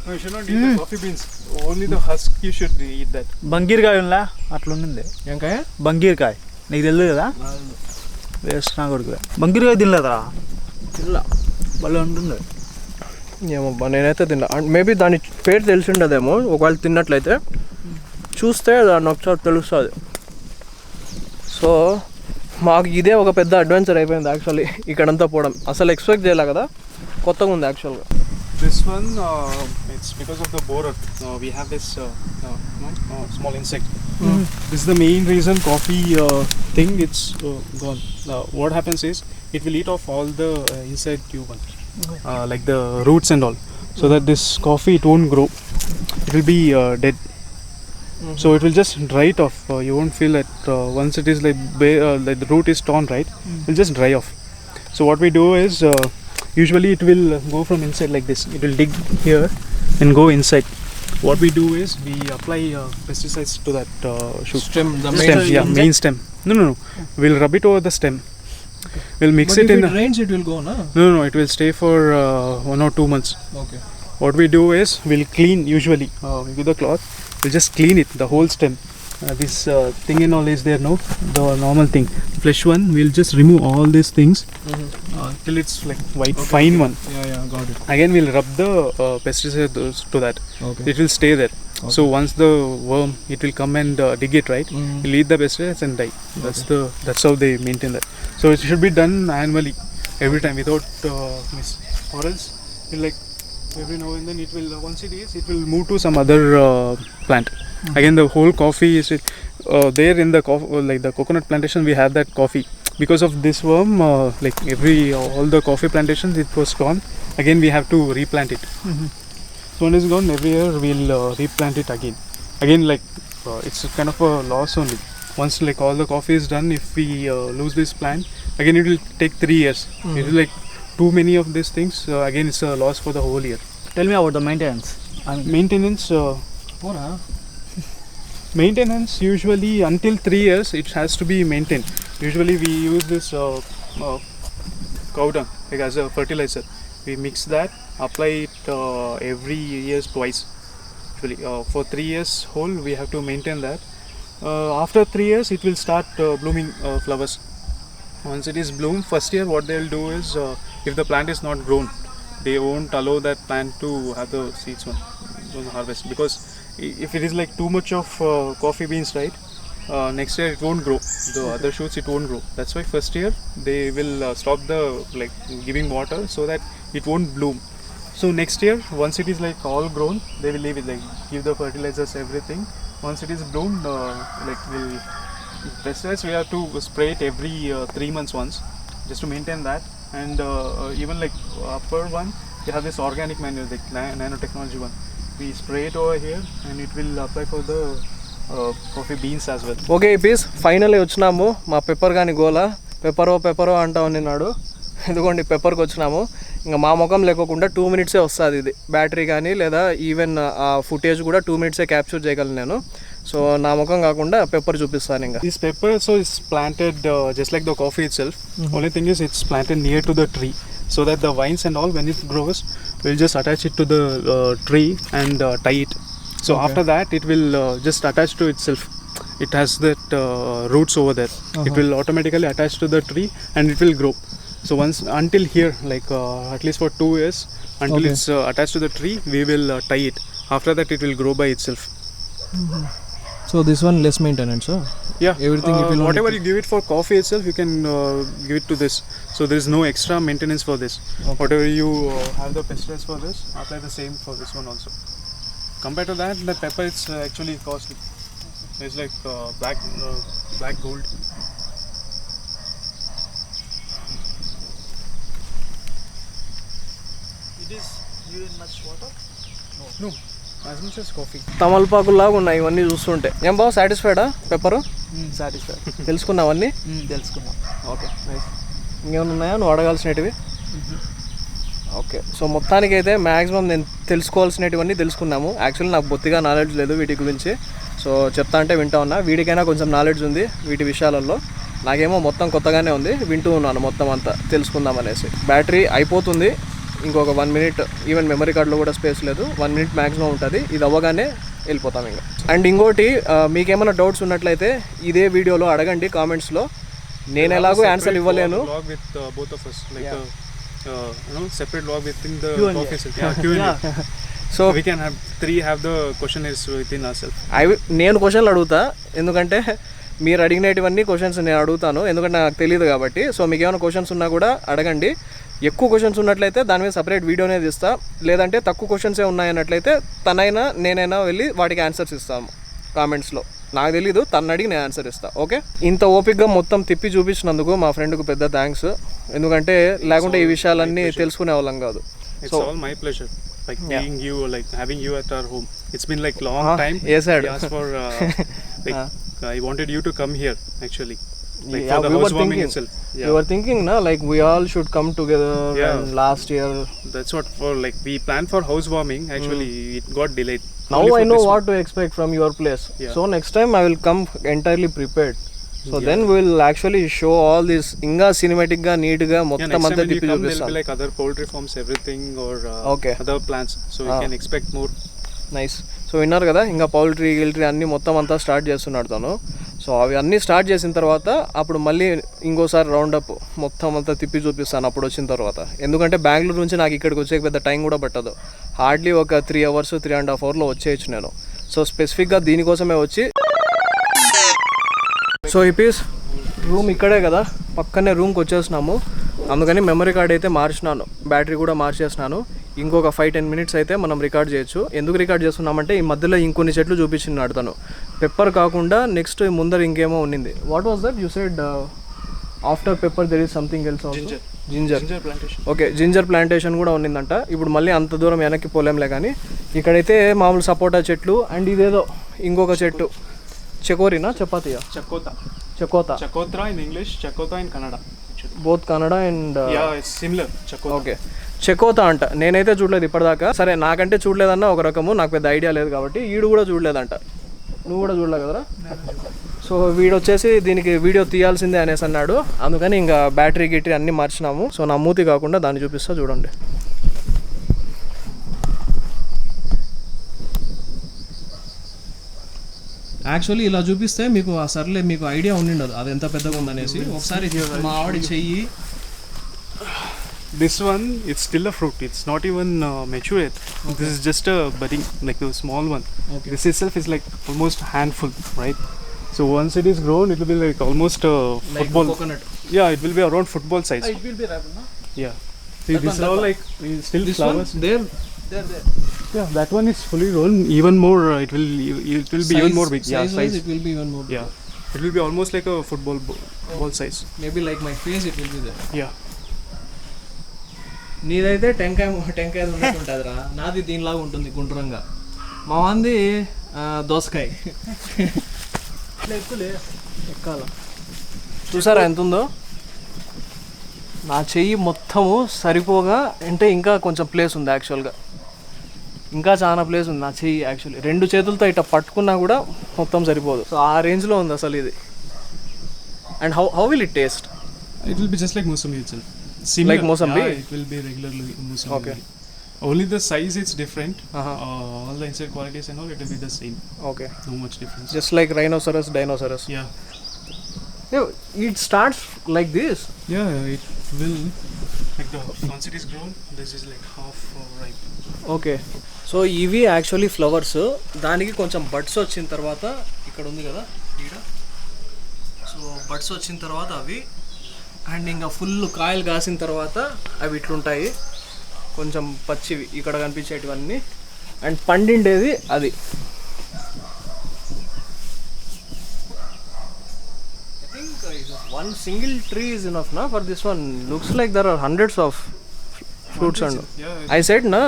No, you should not eat the coffee beans. Only the husk you should eat that. బంగీర్కాయ ఉందా అట్లా ఉండింది ఏంకాయ బంగీర్కాయ నీకు తెలియదు కదా వేస్ట్ నా కొడుకు బంగీర్కాయ తినలేదా తిల్లా భలే ఉంటుంది ఏమబ్బా నేనైతే తిన్నా మేబీ దాని పేరు తెలిసి ఉండదేమో ఒకవేళ తిన్నట్లయితే చూస్తే దాన్ని ఒకసారి తెలుస్తుంది సో మాకు ఇదే ఒక పెద్ద అడ్వెంచర్ అయిపోయింది యాక్చువల్లీ ఇక్కడంతా పోవడం అసలు ఎక్స్పెక్ట్ చేయలే కదా కొత్తగా ఉంది యాక్చువల్గా This one, it's because of the borer. We have this small insect. This is the main reason coffee thing it's gone. What happens is it will eat off all the inside tube, like the roots and all, so that this coffee it won't grow. It will be dead. So it will just dry it off. You won't feel that once it is like like the root is torn, right? It will just dry off. So what we do is usually it will go from inside like this. It will dig here and go inside. What we do is we apply pesticides to that shoot. Stem, the main Stem, yeah, stem. main stem. No. We'll rub it over the stem. We'll mix But it if in. it rains it will go na No. It will stay for 1 or 2 months. okay What we do is we'll clean usually with the cloth. We'll just clean it, the whole stem. This thing and all is there, no? The normal thing. Flesh one, we'll just remove all these things till it's like white, fine one. yeah got it Again, we'll rub the pesticide to that. okay It will stay there. So once the worm, it will come and dig it, right? It'll eat the pesticides and die. That's how they maintain that. So it should be done annually, every time without miss. Or else, it'll like every now and then it will once it will move to some other plant. Again, the whole coffee is there in the like the coconut plantation. We have that coffee because of this worm. Like all the coffee plantations, it was gone. Again, we have to replant it. one is gone, every year we'll replant it again. Again, like it's kind of a loss only. Once like all the coffee is done, if we lose this plant, again it will take 3 years. It is like too many of these things. Again, it's a loss for the whole year. Tell me about the maintenance. I mean, Maintenance. Maintenance usually until 3 years it has to be maintained. Usually we use this cow dung like as a fertilizer. We mix that, apply it every year twice. Actually, for 3 years whole we have to maintain that. After 3 years it will start blooming flowers. Once it is bloomed, first year what they'll do is if the plant is not grown, they won't allow that plant to have the seeds on harvest, because if it is like too much of coffee beans, right, next year it won't grow. The other shoots it won't grow. That's why first year they will stop the like giving water so that it won't bloom. So next year once it is like all grown, they will leave it, like give the fertilizers, everything. Once it is bloomed, like pesticides we have to spray it every 3 months once, just to maintain that. And even like upper one, we have this organic manure, like nanotechnology one. We spray it over here and it will apply for the coffee beans as well. Okay ఈ piece finally వచ్చినాము. మా pepper కానీ గోలా పెప్పరో అంటా ఉన్నాడు. ఎందుకండి పెప్పర్కి వచ్చినాము. ఇంకా మా ముఖం లేకోకుండా 2 minutesే వస్తుంది ఇది. బ్యాటరీ కానీ లేదా ఈవెన్ ఆ ఫుటేజ్ కూడా 2 minutesే క్యాప్చర్ చేయగలను నేను. సో నా ముఖం కాకుండా పెప్పర్ చూపిస్తాను ఇంకా. This pepper also is planted just like the coffee itself. Only thing is it's planted near to the tree, so that the vines and all, when it grows, we'll just attach it to the tree and tie it. So after that it will just attach to itself. It has that roots over there. It will automatically attach to the tree and it will grow. So once until here, like at least for 2 years, until it's attached to the tree, we will tie it. After that it will grow by itself. So this one less maintenance. Yeah, Everything it will whatever you give it for coffee itself, you can give it to this. So there is no extra maintenance for this. Whatever you have the pesticides for this, apply the same for this one also. Compared to that, the pepper is actually costly. It's like black gold. it is using much water? No, as much as coffee. తమలపాకులాగా ఉన్నాయి ఇవన్నీ చూస్తుంటే. ఏం బావ సాటిస్ఫైడా pepper? Satisfied. తెలుసుకున్నావన్నీ? తెలుసుకున్నాం. Okay nice. ఇంకేమైనా ఉన్నాయా నువ్వు అడగాల్సినవి? Okay. So మొత్తానికైతే మ్యాక్సిమం నేను తెలుసుకోవాల్సినవన్నీ తెలుసుకున్నాము. యాక్చువల్లీ నాకు బొత్తిగా నాలెడ్జ్ లేదు వీటి గురించి. సో చెప్తా అంటే వింటా ఉన్నా. వీడికైనా కొంచెం నాలెడ్జ్ ఉంది వీటి విషయాలలో. నాకేమో మొత్తం కొత్తగానే ఉంది, వింటూ ఉన్నాను మొత్తం అంతా తెలుసుకుందాం అనేసి. బ్యాటరీ అయిపోతుంది ఇంకొక 1 minute. ఈవెన్ మెమరీ కార్డులో కూడా స్పేస్ లేదు. 1 minute మ్యాక్సిమం ఉంటుంది. ఇది అవ్వగానే వెళ్ళిపోతాం ఇంకా. అండ్ ఇంకోటి మీకేమైనా డౌట్స్ ఉన్నట్లయితే ఇదే వీడియోలో అడగండి కామెంట్స్లో. నేను ఎలాగో ఆన్సర్ ఇవ్వలేను. With both of us, like separate log within the coffee itself. Yeah, Q&A. So We can have the questionnaires within ourselves. నేను క్వశ్చన్లు అడుగుతా, ఎందుకంటే మీరు అడిగినటువన్నీ క్వశ్చన్స్ నేను అడుగుతాను, ఎందుకంటే నాకు తెలియదు కాబట్టి. సో మీకు ఏమైనా క్వశ్చన్స్ ఉన్నా కూడా అడగండి. ఎక్కువ క్వశ్చన్స్ ఉన్నట్లయితే దాని మీద సపరేట్ వీడియోనే తీస్తా. లేదంటే తక్కువ క్వశ్చన్సే ఉన్నాయన్నట్లయితే తనైనా నేనైనా వెళ్ళి వాటికి ఆన్సర్స్ ఇస్తాము కామెంట్స్లో. నాకు తెలీదు, తను అడిగి నేను ఆన్సర్ ఇస్తాను. ఓకే. ఇంత ఓపిక్గా మొత్తం తిప్పి చూపించినందుకు మా ఫ్రెండ్కు పెద్ద థ్యాంక్స్. ఎందుకంటే లేకుంటే ఈ విషయాలన్నీ తెలుసుకునే వాళ్ళం కాదు. It's all my pleasure, like being you, like having you at our home. It's been like long time. Yes, sir. We asked for like I wanted you to come here actually, like Yeah, for the we were housewarming thinking. itself. We were thinking like we all should come together. Yeah. And last year That's what for, like we planned for housewarming. Actually, it got delayed. now Only I for know this what one. to expect from your place. Yeah. So next time I will come entirely prepared. So then we will actually show all this inga cinematic ga neat ga Yeah, mottam next time anta when you tippi come, there'll be chupistam. like other poultry farms, everything, or Okay. other plants. So you can expect more. Nice. So విన్నారు కదా, ఇంకా poultry గిల్ట్రీ అన్నీ మొత్తం అంతా start చేస్తున్నాడు తను. So అవి అన్నీ స్టార్ట్ చేసిన తర్వాత అప్పుడు మళ్ళీ ఇంకోసారి రౌండప్ మొత్తం అంతా తిప్పి చూపిస్తాను అప్పుడు వచ్చిన తర్వాత. ఎందుకంటే బెంగళూరు నుంచి నాకు ఇక్కడికి వచ్చే పెద్ద టైం కూడా పట్టదు. హార్డ్లీ ఒక 3 hours 3.5 hours వచ్చేయచ్చు నేను. సో స్పెసిఫిక్గా దీనికోసమే వచ్చి. సో ఈ పీస్ రూమ్ ఇక్కడే కదా, పక్కనే రూమ్కి వచ్చేసినాము. అందుకని మెమరీ కార్డ్ అయితే మార్చినాను, బ్యాటరీ కూడా మార్చేసినాను. ఇంకొక 5-10 minutes అయితే మనం రికార్డ్ చేయొచ్చు. ఎందుకు రికార్డ్ చేస్తున్నామంటే ఈ మధ్యలో ఇంకొన్ని చెట్లు చూపించినాడు తను. పెప్పర్ కాకుండా నెక్స్ట్ ముందర ఇంకేమో ఉన్నింది. What was that you said? After pepper there is something else also. Ginger Ginger plantation. Okay, ginger plantation కూడా ఉన్నిందంట. ఇప్పుడు మళ్ళీ అంత దూరం వెనక్కి పోలేంలే కానీ ఇక్కడైతే మామూలు సపోటా చెట్లు అండ్ ఇదేదో ఇంకొక చెట్టు చెకోరినా చపాతీయా Chakota. Chakotra in English, Chakota in Kannada. Both Kannada and Yeah, it's similar. Chakota. Okay చెకోతా అంట. నేనైతే చూడలేదు ఇప్పటిదాకా. సరే నాకంటే చూడలేదన్న ఒక రకము, నాకు పెద్ద ఐడియా లేదు కాబట్టి వీడు కూడా చూడలేదంట. నువ్వు కూడా చూడలేదు కదరా? సో వీడు వచ్చేసి దీనికి వీడియో తీయాల్సిందే అనేసి అన్నాడు. అందుకని ఇంకా బ్యాటరీ గిటరీ అన్నీ మార్చినాము. సో నా మూతి కాకుండా దాన్ని చూపిస్తా చూడండి. యాక్చువల్లీ ఇలా చూపిస్తే మీకు సర్లే మీకు ఐడియా ఉండిండదు అది ఎంత పెద్దగా ఉందనేసి. ఒకసారి మా ఆవిడ చెయ్యి. This one, it's still a fruit. It's not even mature yet. Okay. This is just a budding, like a small one. Okay. This itself is like almost handful, right? So once it is grown, it will be like almost a football. Like coconut. Yeah, it will be around football size. It will be ripe, no? Yeah. See, this is all like still This flowers. one, there. Yeah, that one is fully grown. Even more, it will be Size, even more big. Yeah, size. It will be even more. Yeah, it will be almost like a football ball size. Maybe like my face, it will be there. Yeah. నీదైతే టెంకాయ ఉన్నట్టు ఉంటుందిరా, నాది దీనిలాగా ఉంటుంది గుండ్రంగా. మా వాంది దోసకాయ. ఎక్కాల చూసారా ఎంత ఉందో? నా చెయ్యి మొత్తము సరిపోగా, అంటే ఇంకా కొంచెం ప్లేస్ ఉంది యాక్చువల్గా, ఇంకా చాలా ప్లేస్ ఉంది నా చెయ్యి యాక్చువల్లీ. రెండు చేతులతో ఇట్లా పట్టుకున్నా కూడా మొత్తం సరిపోదు. సో ఆ రేంజ్లో ఉంది అసలు ఇది. And how will it taste? It will be just like Mosambi itself. Similar. Like Mosambi? Yeah, it will be regularly Mosambi. Okay. Only the size is different. Uh-huh. All the inside qualities and all, it will be the same. Okay, No much difference. Just like rhinoceros, dinosaurs. Yeah. It starts like this. Yeah, it will. Like once it is grown, this is like half ripe. Okay, so ఇవి actually flowers. దానికి కొంచెం buds వచ్చిన తర్వాత, ఇక్కడ ఉంది కదా ఈడ, so buds వచ్చిన తర్వాత అవి, అండ్ ఇంకా ఫుల్ కాయలు కాసిన తర్వాత అవి ఇట్లుంటాయి కొంచెం పచ్చివి ఇక్కడ కనిపించేటివన్నీ, అండ్ పండిండేది అది. I think one single tree is enough నా for this one. Looks like there are hundreds of fruits and Yeah. I said na,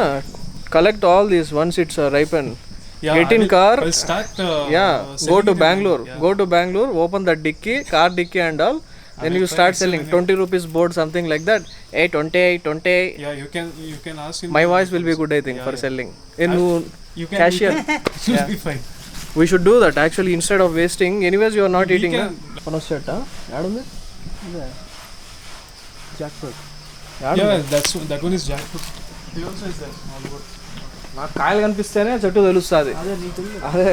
collect all these once it's ripen. Yeah, Get in car. I'll start. Yeah, go selling to it Bangalore. yeah. Go to Bangalore. Open the dicky, car dicky and all. Then you start selling 20 rupees board, something like that. 20. Yeah, you can ask him. My voice will be good, I think, for selling. In You can. cashier. It will be fine. We should do that actually instead of wasting. Anyways, you are not We eating. can- Panos set, huh? Add on this. Yeah. Jackfruit. Yeah, that one is jackfruit. He also is there. All good. నాకు కాయలు కనిపిస్తేనే చెట్టు తెలుస్తుంది. అదే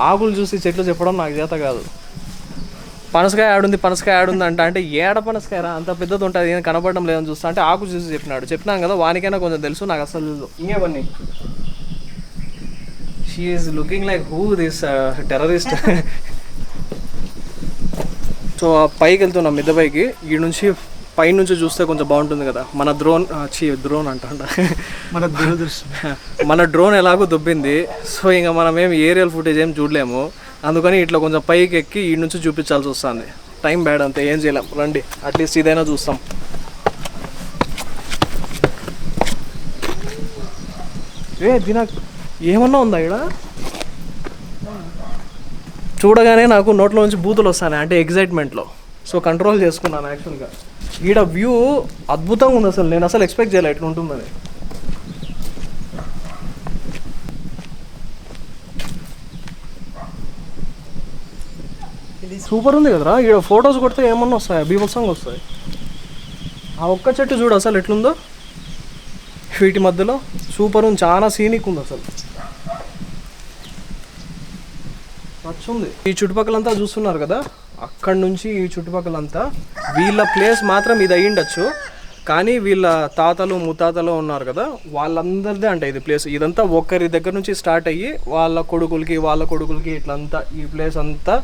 ఆకులు చూసి చెట్లు చెప్పడం నాకు చేత కాదు. పనసకాయ ఆడుంది అంటే ఏడ పనసకాయ రా అంత పెద్దది ఉంటుంది, ఏం కనపడడం లేదని చూస్తా అంటే ఆకు చూసి చెప్పినాం కదా, వానికైనా కొంచెం తెలుసు, నాకు అసలు ఇంకేవన్నీ. She is looking like who this terrorist. So పైకి వెళ్తున్నాం మిద్దె పైకి. ఈ నుంచి పైనుంచి చూస్తే కొంచెం బాగుంటుంది కదా. మన డ్రోన్ అంట మన డ్రోన్ ఎలాగో దుబ్బింది. సో ఇంకా మనం ఏం ఏరియల్ ఫుటేజ్ ఏం చూడలేము, అందుకని ఇట్లా కొంచెం పైకి ఎక్కి ఈ నుంచి చూపించాల్సి వస్తుంది. టైం బ్యాడ్ అంతే, ఏం చేయలేం. రండి అట్లీస్ట్ ఇదైనా చూస్తాం. దీనా ఏమన్నా ఉందా ఇక్కడ? చూడగానే నాకు నోట్లో నుంచి బూతులు వస్తాయి, అంటే ఎగ్జైట్మెంట్లో. సో కంట్రోల్ చేసుకున్నాను యాక్చువల్గా. ఈడ వ్యూ అద్భుతంగా ఉంది అసలు, నేను అసలు ఎక్స్పెక్ట్ చేయలే ఇట్లా ఉంటుందని. సూపర్ ఉంది కదరా. ఈడ ఫొటోస్ కొడితే ఏమన్నా వస్తాయి, బీభత్సంగా వస్తాయి. ఆ ఒక్క చెట్టు చూడు అసలు ఎట్లుందో వీటి మధ్యలో. సూపర్ ఉంది, చాలా సీనిక్ ఉంది అసలు, నచ్చుంది. ఈ చుట్టుపక్కలంతా చూస్తున్నారు కదా, అక్కడి నుంచి ఈ చుట్టుపక్కలంతా వీళ్ళ ప్లేస్ మాత్రం ఇది అయ్యిండొచ్చు, కానీ వీళ్ళ తాతలు ముత్తాతలు ఉన్నారు కదా, వాళ్ళందరిదే అంటే ఇది ప్లేస్. ఇదంతా ఒక్కరి దగ్గర నుంచి స్టార్ట్ అయ్యి వాళ్ళ కొడుకులకి ఇట్లంతా ఈ ప్లేస్ అంతా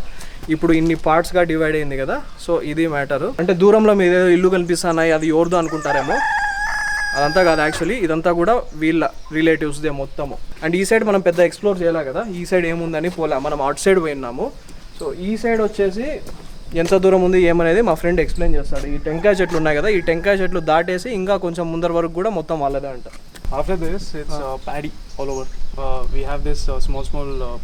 ఇప్పుడు ఇన్ని పార్ట్స్గా డివైడ్ అయింది కదా. సో ఇది మ్యాటరు. అంటే దూరంలో మీద ఇల్లు కనిపిస్తున్నాయి, అది ఎవరిదో అనుకుంటారేమో, అదంతా కాదు యాక్చువల్లీ. ఇదంతా కూడా వీళ్ళ రిలేటివ్స్దే మొత్తము. అండ్ ఈ సైడ్ మనం పెద్ద ఎక్స్ప్లోర్ చేయలే కదా, ఈ సైడ్ ఏముందని పోలే, మనం అవుట్ సైడ్ పోయినాము. సో ఈ సైడ్ వచ్చేసి ఎంత దూరం ఉంది ఏమనేది మా ఫ్రెండ్ ఎక్స్ప్లెయిన్ చేస్తాడు. ఈ టెంకాయ చెట్లు ఉన్నాయి కదా, ఈ టెంకాయ చెట్లు దాటేసి ఇంకా కొంచెం ముందర వరకు కూడా మొత్తం వాళ్ళదే అంట. After this, it's paddy all over. We have this small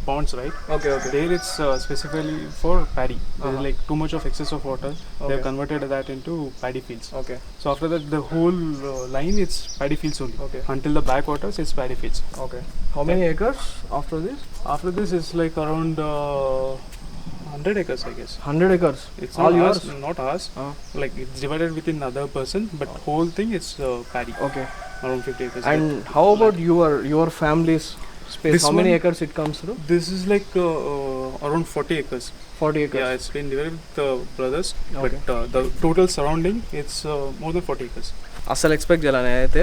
ponds, right? Okay, okay. There it's specifically for paddy. There's like too much of excess of water. They have converted that into paddy fields. Okay. So after that, the whole line it's paddy fields only. Okay. Until the backwaters, it's paddy fields. Okay. How many acres after this? After this, it's like around 100 acres, I guess. 100 acres. It's all not yours? ours, not ours. Like it's divided within other person, but whole thing it's paddy. Okay. Around 50 acres. And how about your family's space? This How many one- acres it comes through? This is like around 40 acres. 40 acres. Yeah, it's been divided with the brothers, Okay. but the total surrounding it's more than 40 acres. అసలు expect చేయాలి నేనైతే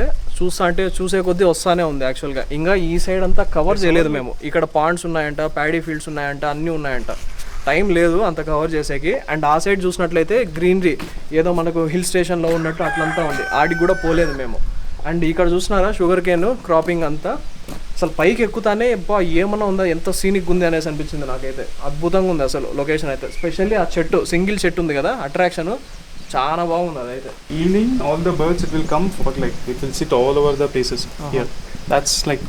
చూసే కొద్దీ వస్తానే ఉంది యాక్చువల్గా. ఇంకా ఈ సైడ్ అంతా కవర్ చేయలేదు మేము. ఇక్కడ పాండ్స్ ఉన్నాయంట, ప్యాడీ ఫీల్డ్స్ ఉన్నాయంట, అన్నీ ఉన్నాయంట. టైం లేదు అంత కవర్ చేసేకి. అండ్ ఆ సైడ్ చూసినట్లయితే గ్రీనరీ ఏదో మనకు హిల్ స్టేషన్లో ఉన్నట్టు అట్లంతా ఉంది. ఆడికి కూడా పోలేదు మేము. అండ్ ఇక్కడ చూసినారా షుగర్ కేన్ క్రాపింగ్ అంతా. అసలు పైకి ఎక్కుతానే బా ఏమన్నా ఉందా, ఎంత సీనిక్ ఉంది అనేసి అనిపించింది నాకైతే. అద్భుతంగా ఉంది అసలు లొకేషన్ అయితే. స్పెషల్లీ ఆ చెట్టు, సింగిల్ చెట్టు ఉంది కదా, అట్రాక్షన్ చాలా బాగుంది అదైతే. Evening, all the birds it will come for like it will sit all over the places here. That's like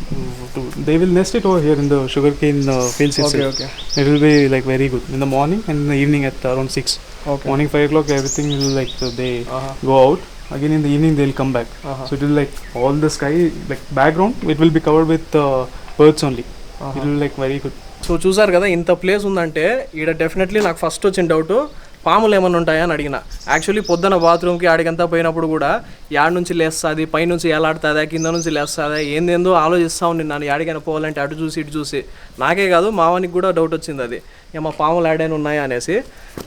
they will nest it over here in the sugarcane fields itself. Okay. It will be like very good in the morning and in the evening at around 6. Okay. Morning 5 o'clock everything will like they go out. Again in the evening they'll come back. So it will like all the sky like background it will be covered with birds only. It will like very good. So చూసారు కదా, ఇంత place ఉందంటే ఈడ definitely నాకు first వచ్చిన doubt పాములు ఏమైనా ఉంటాయా అని అడిగిన. యాక్చువల్లీ పొద్దున బాత్రూమ్కి ఆడికంతా పోయినప్పుడు కూడా యాడ్ నుంచి లేస్తుంది, పైనుంచి ఎలాడుతుందా, కింద నుంచి లేస్తుందా, ఏందేందో ఆలోచిస్తూ ఉంది నన్ను. యాడికైనా పోవాలంటే అటు చూసి ఇటు చూసి. నాకే కాదు మావానికి కూడా డౌట్ వచ్చింది అది, ఏమో పాములు యాడైనా ఉన్నాయా అనేసి.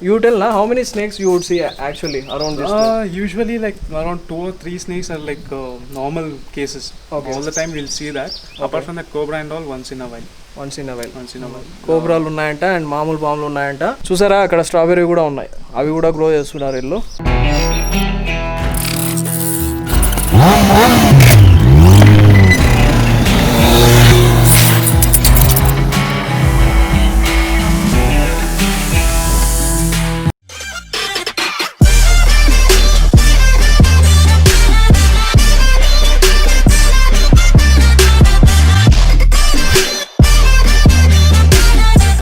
యూ టెల్ నా how many snakes you would see actually around this? Usually like around 2 or 3 snakes are like normal cases. Okay. All the time we'll see that. Apart from that cobra and all once in a while. Once in avail. Once in a while. కోబ్రాలు ఉన్నాయంట and మామూలు పాములు ఉన్నాయంట. చూసారా అక్కడ strawberry కూడా ఉన్నాయి, అవి కూడా గ్రో చేస్తున్నారు వీళ్ళు.